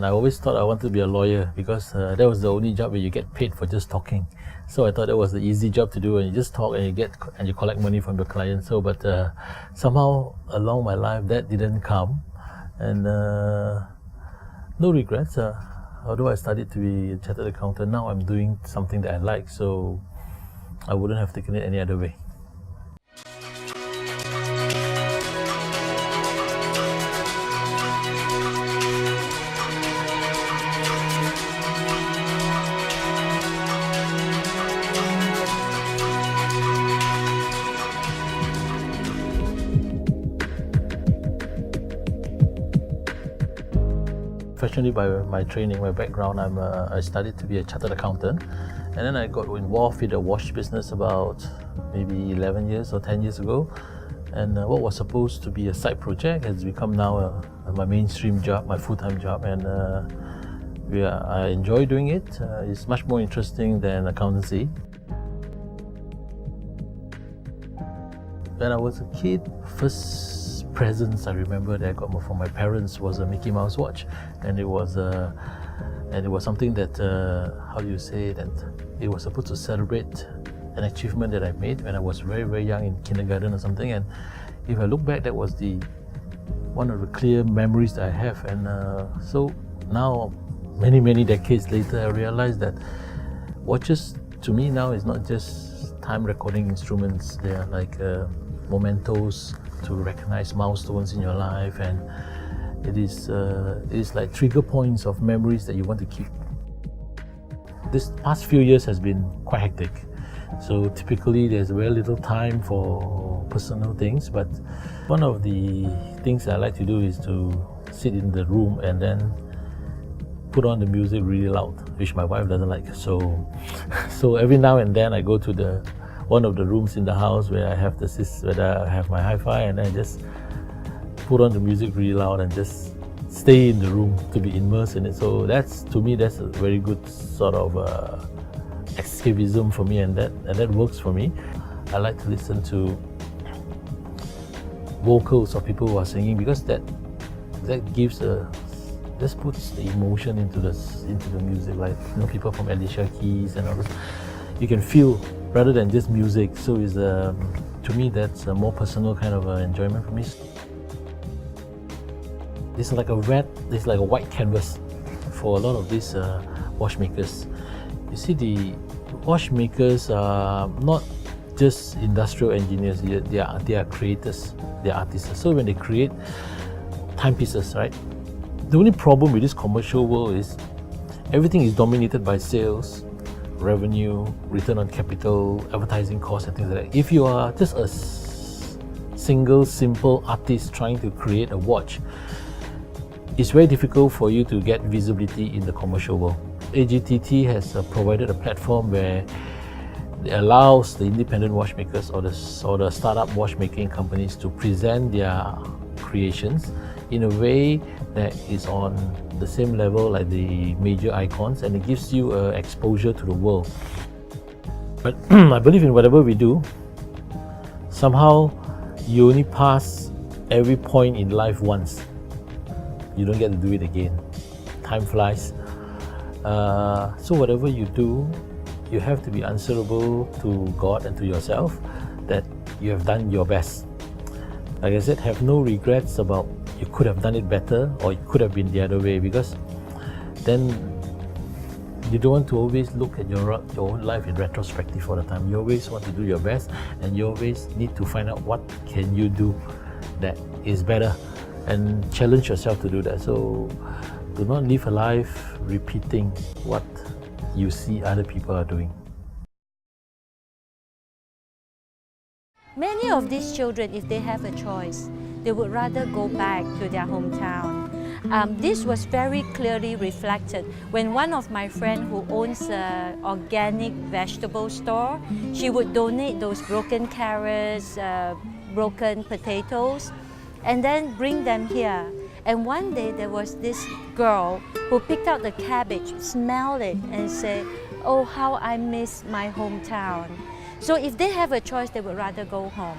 And I always thought I wanted to be a lawyer because that was the only job where you get paid for just talking. So I thought that was the easy job to do, and you just talk and you collect money from the client. So, but somehow along my life that didn't come, and no regrets. Although I studied to be a chartered accountant, now I'm doing something that I like. So I wouldn't have taken it any other way. Fortunately, by my training, my background, I studied to be a chartered accountant, and then I got involved with the watch business about maybe 11 years or 10 years ago. And what was supposed to be a side project has become now my mainstream job, my full-time job, and I enjoy doing it. It's much more interesting than accountancy. When I was a kid, first presents I remember that I got from my parents was a Mickey Mouse watch, and it was something that how do you say that it was supposed to celebrate an achievement that I made when I was very, very young in kindergarten or something. And if I look back, that was one of the clear memories that I have. And so now, many decades later, I realized that watches to me now is not just time recording instruments. They are like mementos to recognize milestones in your life, and it is like trigger points of memories that you want to keep. This past few years has been quite hectic, so typically there's very little time for personal things, but one of the things I like to do is to sit in the room and then put on the music really loud, which my wife doesn't like. So every now and then I go to one of the rooms in the house where I have my hi-fi, and I just put on the music really loud and just stay in the room to be immersed in it. So to me that's a very good sort of escapism for me, and that works for me. I like to listen to vocals of people who are singing, because that gives just puts the emotion into the music, like people from Alicia Keys and all this. You can feel rather than just music. So it's to me that's a more personal kind of enjoyment for me. It's like a white canvas for a lot of these watchmakers. You see, the watchmakers are not just industrial engineers. They are creators. They are artists. So when they create timepieces, right? The only problem with this commercial world is everything is dominated by sales, revenue, return on capital, advertising costs, and things like that. If you are just a single, simple artist trying to create a watch, it's very difficult for you to get visibility in the commercial world. AGTT has provided a platform where it allows the independent watchmakers or the startup watchmaking companies to present their creations in a way that is on the same level like the major icons, and it gives you exposure to the world. But I believe in whatever we do, somehow you only pass every point in life once. You don't get to do it again. Time flies. So whatever you do, you have to be answerable to God and to yourself that you have done your best. Like I said, have no regrets about you could have done it better or it could have been the other way, because then you don't want to always look at your own life in retrospective all the time. You always want to do your best, and you always need to find out what can you do that is better and challenge yourself to do that. So do not live a life repeating what you see other people are doing. Many of these children, if they have a choice, they would rather go back to their hometown. This was very clearly reflected when one of my friends who owns an organic vegetable store, she would donate those broken carrots, broken potatoes, and then bring them here. And one day there was this girl who picked out the cabbage, smelled it, and said, "Oh, how I miss my hometown." So if they have a choice, they would rather go home.